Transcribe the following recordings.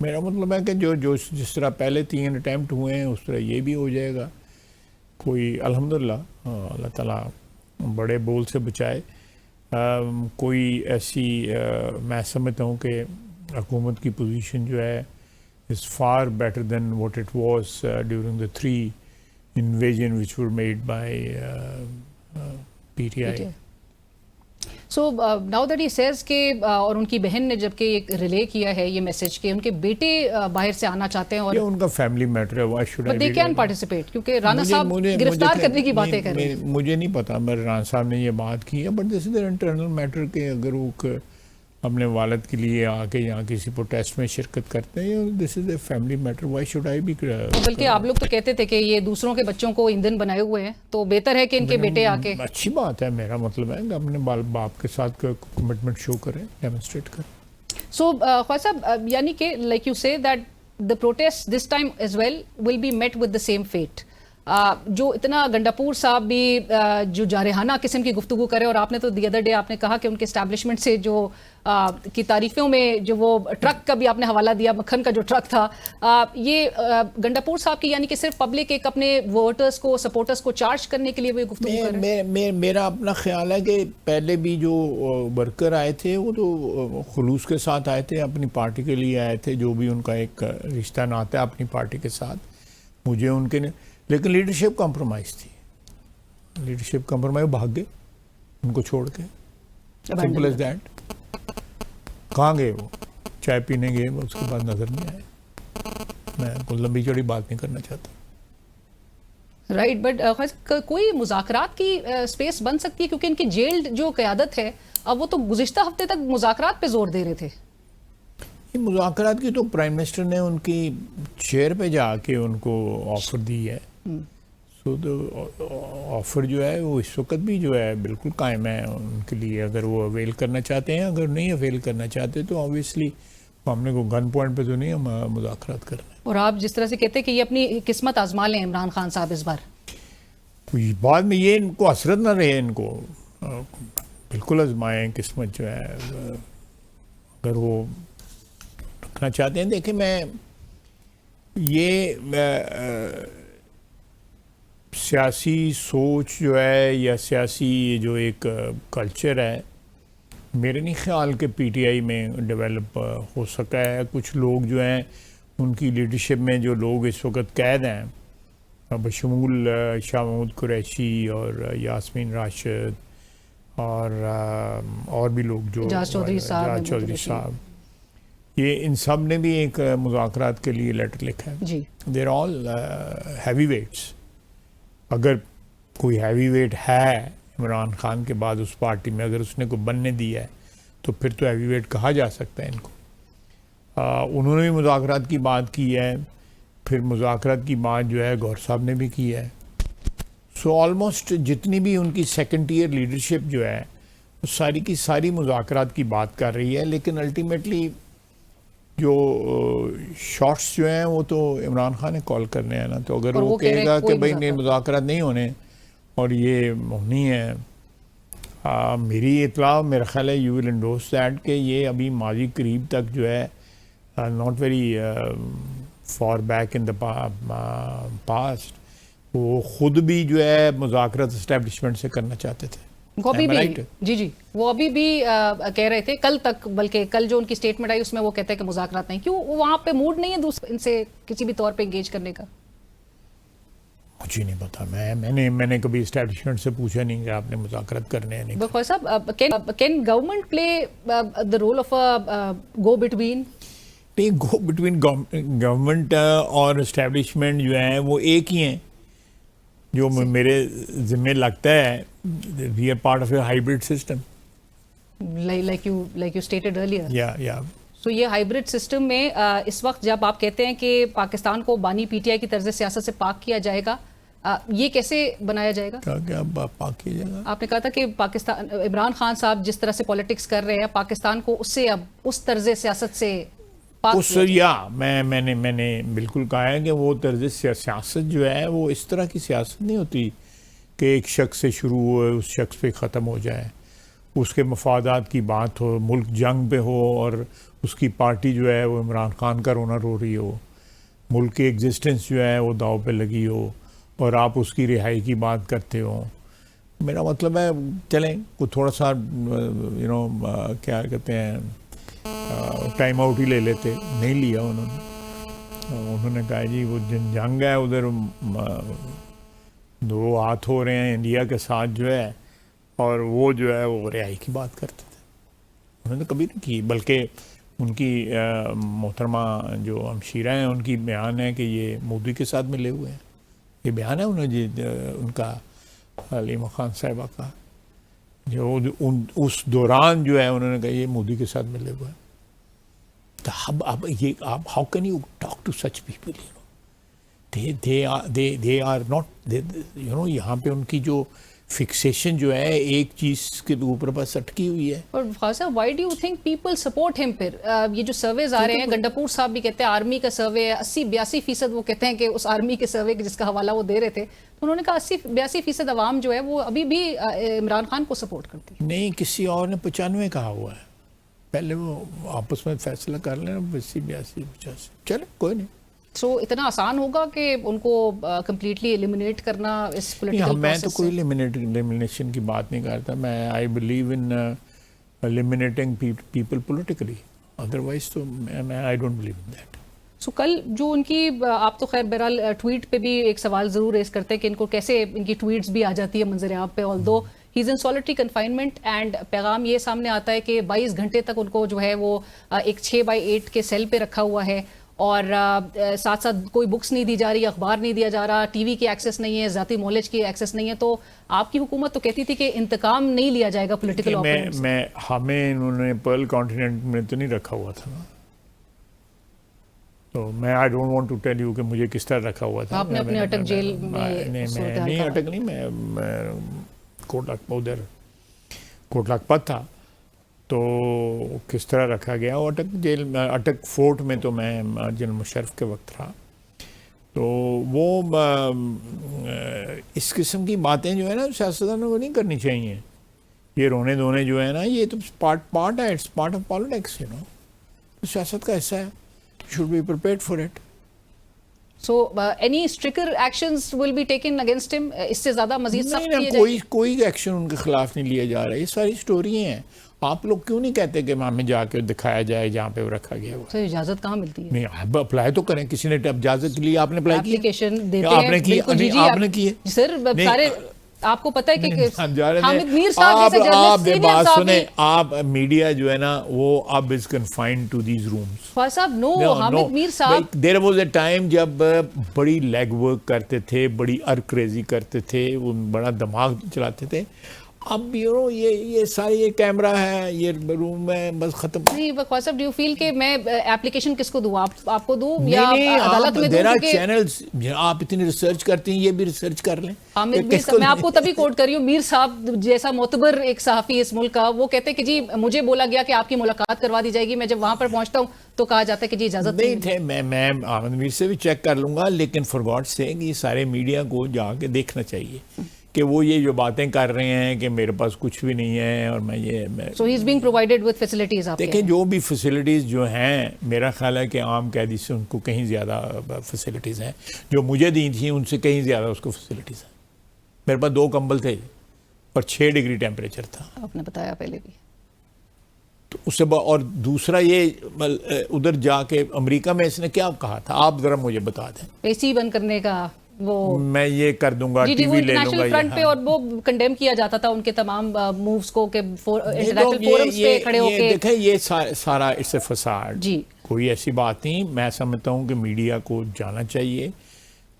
میرا مطلب ہے کہ جو جس طرح پہلے 3 اٹیمپٹ ہوئے ہیں اس طرح یہ بھی ہو جائے گا. کوئی الحمدللہ اللہ تعالیٰ بڑے بول سے بچائے. کوئی ایسی میں سمجھتا ہوں کہ حکومت کی پوزیشن جو ہے is far better than what it was during the 3 invasion which were made by PTI. So now that he says کہ اور ان کی بہن نے جب کہ ایک ریلے کیا ہے یہ میسج کہ ان کے بیٹے باہر سے آنا چاہتے ہیں اور یہ ان کا فیملی میٹر ہے. Why should they can participate کیونکہ رانا صاحب گرفتار کرنے کی باتیں کر رہے ہیں. مجھے نہیں پتا میں رانا صاحب نے یہ بات کی ہے but this is their internal matter کہ اگر وہ اپنے والد کے لیے آ کے یہاں کسی پروٹیسٹ میں شرکت کرتے ہیں this is a family matter. Why should I be. بلکہ آپ لوگ تو کہتے تھے کہ یہ دوسروں کے بچوں کو ایندھن بنائے ہوئے ہیں تو بہتر ہے کہ ان کے بیٹے آ کے. اچھی بات ہے. میرا مطلب ہے کہ اپنے باپ کے ساتھ کمٹمنٹ شو کریں ڈیمونسٹریٹ کریں. سو خواجہ صاحب یعنی کہ لائک یو سے that the protest this time as well will be met with the same fate. جو اتنا گنڈاپور صاحب بھی جو جارحانہ قسم کی گفتگو کرے اور آپ نے تو دی ادر ڈے آپ نے کہا کہ ان کے اسٹیبلشمنٹ سے جو کی تعریفوں میں جو وہ ٹرک کا بھی آپ نے حوالہ دیا مکھن کا جو ٹرک تھا یہ گنڈاپور صاحب کی یعنی کہ صرف پبلک ایک اپنے ووٹرز کو سپورٹرز کو چارج کرنے کے لیے وہ گفتگو کر رہے ہیں. میرا اپنا خیال ہے کہ پہلے بھی جو ورکر آئے تھے وہ تو خلوص کے ساتھ آئے تھے اپنی پارٹی کے لیے آئے تھے جو بھی ان کا ایک رشتہ ناتا ہے اپنی پارٹی کے ساتھ مجھے ان کے لیکن لیڈرشپ کمپرومائز تھی. لیڈرشپ کمپرومائز بھاگ گئے ان کو چھوڑ کے. Simple as that. کہاں گئے وہ چائے پینے گئے اس کے بعد نظر نہیں آئے. میں کوئی لمبی چوڑی بات نہیں کرنا چاہتا. رائٹ بٹ کوئی مذاکرات کی اسپیس بن سکتی ہے کیونکہ ان کی جیلڈ جو قیادت ہے اب وہ تو گزشتہ ہفتے تک مذاکرات پہ زور دے رہے تھے. مذاکرات کی تو پرائم منسٹر نے ان کی چیئر پہ جا کے ان کو آفر دی ہے. سو آفر جو ہے وہ اس وقت بھی جو ہے بالکل قائم ہے ان کے لیے اگر وہ اویل کرنا چاہتے ہیں. اگر نہیں اویل کرنا چاہتے تو آبویسلی ہم نے کوئی گن پوائنٹ پہ تو نہیں ہم مذاکرات کرنا ہے. اور آپ جس طرح سے کہتے ہیں کہ یہ اپنی قسمت آزما لیں عمران خان صاحب اس بار بعد میں یہ ان کو حسرت نہ رہے. ان کو بالکل آزمائیں قسمت جو ہے اگر وہ رکھنا چاہتے ہیں. دیکھیں میں یہ سیاسی سوچ جو ہے یا سیاسی جو ایک کلچر ہے میرے نہیں خیال کہ پی ٹی آئی میں ڈیولپ ہو سکا ہے. کچھ لوگ جو ہیں ان کی لیڈرشپ میں جو لوگ اس وقت قید ہیں بشمول شاہ محمود قریشی اور یاسمین راشد اور بھی لوگ جو اعجاز چودھری صاحب یہ ان سب نے بھی ایک مذاکرات کے لیے لیٹر لکھا ہے. جی دیر آل ہیوی ویٹس. اگر کوئی ہیوی ویٹ ہے عمران خان کے بعد اس پارٹی میں اگر اس نے کوئی بننے دیا ہے تو پھر تو ہیوی ویٹ کہا جا سکتا ہے ان کو. انہوں نے بھی مذاکرات کی بات کی ہے. پھر مذاکرات کی بات جو ہے گور صاحب نے بھی کی ہے. سو آلموسٹ جتنی بھی ان کی سیکنڈ ٹیئر لیڈرشپ جو ہے وہ ساری کی ساری مذاکرات کی بات کر رہی ہے. لیکن الٹیمیٹلی جو شارٹس جو ہیں وہ تو عمران خان نے کال کرنے ہیں نا. تو اگر وہ کہے گا کہ بھائی نہیں مذاکرات نہیں ہونے اور یہ ہونی ہے میری اطلاع میرا خیال ہے یو ول انڈورس دیٹ کہ یہ ابھی ماضی قریب تک جو ہے not very for back in the past وہ خود بھی جو ہے مذاکرات اسٹیبلشمنٹ سے کرنا چاہتے تھے. وہ ابھی بھی جی وہ ابھی بھی کہہ رہے تھے کل تک بلکہ کل جو ان کی اسٹیٹمنٹ آئی اس میں وہ کہتے ہیں کہ مذاکرات نہیں. کیوں وہاں پہ موڈ نہیں ہے ان سے کسی بھی طور پہ انگیج کرنے کا؟ مجھے نہیں پتا. میں نے کبھی اسٹیبلشمنٹ سے پوچھا نہیں کہ آپ نے مذاکرات کرنے ہیں نہیں. بخوائے صاحب can government play the role of go between? نہیں گو بٹوین گورنمنٹ اور اسٹیبلشمنٹ جو ہیں وہ ایک ہی ہیں. جو میرے ذمہ لگتا ہے we are part of a hybrid system. Like you stated earlier. Yeah. So یہ ہائبرڈ سسٹم میں اس وقت جب آپ کہتے ہیں کہ پاکستان کو بانی پی ٹی آئی کی طرز سیاست سے پاک کیا جائے گا یہ کیسے بنایا جائے گا؟ کیا پاک کیا جائے گا؟ آپ نے کہا تھا کہ پاکستان عمران خان صاحب جس طرح سے پالیٹکس کر رہے ہیں پاکستان کو اس سے اب اس طرز سیاست سے میں نے بالکل کہا ہے کہ وہ طرز سیاست جو ہے وہ اس طرح کی سیاست نہیں ہوتی کہ ایک شخص سے شروع ہوئے اس شخص پہ ختم ہو جائے. اس کے مفادات کی بات ہو، ملک جنگ پہ ہو اور اس کی پارٹی جو ہے وہ عمران خان کا رونا رو رہی ہو، ملک کی ایگزسٹنس جو ہے وہ داؤ پہ لگی ہو، اور آپ اس کی رہائی کی بات کرتے ہو. میرا مطلب ہے چلیں کوئی تھوڑا سا کیا کہتے ہیں ٹائم آؤٹ ہی لے لیتے. نہیں لیا انہوں نے کہا جی وہ جنگ ہے ادھر، دو ہاتھ ہو رہے ہیں انڈیا کے ساتھ جو ہے، اور وہ جو ہے وہ رہائی کی بات کرتے تھے. انہوں نے کبھی نہیں کی، بلکہ ان کی محترمہ جو ہمشیرہ ہیں ان کی بیان ہے کہ یہ مودی کے ساتھ ملے ہوئے ہیں. یہ بیان ہے انہوں نے ان کا علیمہ خان صاحبہ کا، جو اس دوران جو ہے انہوں نے کہا یہ مودی کے ساتھ ملے ہوئے ہیں. تو اب یہ آپ how can you talk to such people, they are not یہاں پہ ان کی جو فکسیشن جو ہے ایک چیز کے اوپر بس اٹکی ہوئی ہے. اور خاصا why do you think people support ہم؟ پھر یہ جو سرویز آ رہے ہیں، گنڈاپور صاحب بھی کہتے ہیں آرمی کا سروے 80-82% وہ کہتے ہیں کہ اس آرمی کے سروے جس کا حوالہ وہ دے رہے تھے، تو انہوں نے کہا 80-82% عوام جو ہے وہ ابھی بھی عمران خان کو سپورٹ کرتی ہے. نہیں، کسی اور نے 95 کہا ہوا ہے. پہلے وہ آپس میں فیصلہ کر لیں 80-82-85. چلے کوئی نہیں. سو اتنا آسان ہوگا کہ ان کو کمپلیٹلی ایلیمینیٹ کرنا اس پولیٹیکل میں تو کوئی ایلیمینیشن کی بات نہیں کرتا. میں I believe in eliminating people politically, otherwise تو میں I don't believe in that. So کل جو ان کی، آپ تو خیر بہرحال ٹویٹ پہ بھی ایک سوال ضرور ریز کرتے ہیں کہ ان کو کیسے ان کی ٹویٹس بھی آ جاتی ہے منظر عام پہ، آلدو ہی از ان سولٹری کنفائنمنٹ، اینڈ پیغام یہ سامنے آتا ہے کہ 22 گھنٹے تک ان کو جو ہے وہ ایک 6x8 کے سیل پہ رکھا ہوا ہے، اور ساتھ ساتھ کوئی بکس نہیں دی جا رہی، اخبار نہیں دیا جا رہا، ٹی وی کی ایکسیس نہیں ہے، ذاتی نالج کی ایکسیس نہیں ہے. تو آپ کی حکومت تو کہتی تھی کہ انتقام نہیں لیا جائے گا پولیٹیکل آپوننٹس. ہمیں انہوں نے پرل کانٹیننٹ میں تو نہیں رکھا ہوا تھا نا، تو میں I don't want to tell you کہ مجھے کس طرح رکھا ہوا تھا. آپ نے اپنے اٹک جیل میں نہیں اٹک نہیں، میں ادھر کوٹ لاکھپت تھا، تو کس طرح رکھا گیا. اور اٹک جیل میں، اٹک فورٹ میں تو میں جنرل مشرف کے وقت رہا. تو وہ اس قسم کی باتیں جو ہے نا سیاستدانوں کو نہیں کرنی چاہیے. یہ رونے دھونے جو ہے نا، یہ تو پارٹ ہے، اٹس پارٹ آف پالیٹکس، تو سیاست کا حصہ ہے. Should be prepared for it. So any stricter actions will be taken against ہم؟ اس سے زیادہ مزید سخت کیے جائیں؟ کوئی ایکشن ان کے خلاف نہیں لیا جا رہا. یہ ساری اسٹوری ہیں. آپ لوگ کیوں نہیں کہتے کہ ہمیں جا کے دکھایا جائے جہاں پہ وہ رکھا گیا ہوا؟ سر اجازت کہاں ملتی ہے؟ نہیں، آپ اپلائی تو کریں. کسی نے اجازت کے لیے آپ نے اپلائی کی؟ اپلیکیشن دیتے آپ ہیں. نے کی؟ آپ نے کی ہے سر سارے آپ کو پتہ ہے کہ حامد میر صاحب آپ جیسے جرنلسٹ سینئر بات صاحب سنیں، آپ میڈیا جو ہے نا وہ اب is confined to these rooms. Fawaz صاحب نو، حامد میر صاحب دیر واز اے ٹائم جب بڑی لیگ ورک کرتے تھے، بڑی ارکریزی کرتے تھے، وہ بڑا دماغ چلاتے تھے. اب یہ سارے یہ کیمرہ ہے، یہ روم ہے، بس ختم. نہیں خواجہ صاحب، ڈو یو فیل کہ میں اپلیکیشن کس کو دوں؟ آپ کو دوں یا عدالت میں دوں؟ دیر آر چینلز، آپ اتنی ریسرچ کرتے ہیں، یہ بھی ریسرچ کر لیں. میں آپ کو تبھی کوٹ کر رہی ہوں، میر صاحب جیسا معتبر ایک صحافی اس ملک کا، وہ کہتے ہیں کہ جی مجھے بولا گیا کہ آپ کی ملاقات کروا دی جائے گی. میں جب وہاں پر پہنچتا ہوں تو کہا جاتا ہے کہ جی اجازت نہیں تھے. میں حامد میر سے بھی چیک کر لوں گا، لیکن فار گاڈ سیک یہ سارے میڈیا کو جا کے دیکھنا چاہیے کہ وہ یہ جو باتیں کر رہے ہیں کہ میرے پاس کچھ بھی نہیں ہے اور میں یہ. So he is being provided with facilities. دیکھیں جو بھی فیسلٹیز جو ہیں، میرا خیال ہے کہ عام قیدی سے ان کو کہیں زیادہ فیسلٹیز ہیں. جو مجھے دی تھیں ان سے کہیں زیادہ اس کو فیسلٹیز ہیں. میرے پاس 2 کمبل تھے اور 6 ڈگری ٹیمپریچر تھا. آپ نے بتایا پہلے بھی. تو اس سے اور دوسرا یہ ادھر جا کے امریکہ میں اس نے کیا کہا تھا، آپ ذرا مجھے بتا دیں. اے سی بند کرنے کا وہ میں یہ کر دوں گا، ٹی وی لے لوں گا. فرنٹ پہ اور وہ کنڈیم کیا جاتا تھا ان کے تمام مووز کو کہ انٹرنیشنل فورمز پہ کھڑے ہو کے. دیکھیں یہ سارا اٹس اے فساد. جی کوئی ایسی بات نہیں. میں سمجھتا ہوں کہ میڈیا کو جانا چاہیے،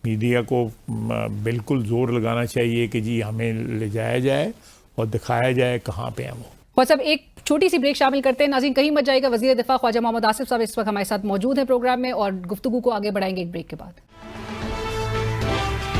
میڈیا کو بالکل زور لگانا چاہیے کہ جی ہمیں لے جایا جائے اور دکھایا جائے کہاں پہ ہیں وہ. بس اب ایک چھوٹی سی بریک شامل کرتے ہیں. ناظرین کہیں مت جائے گا. وزیر دفاع خواجہ محمد آصف صاحب اس وقت ہمارے ساتھ موجود ہیں پروگرام میں، اور گفتگو کو آگے بڑھائیں گے ایک بریک کے بعد.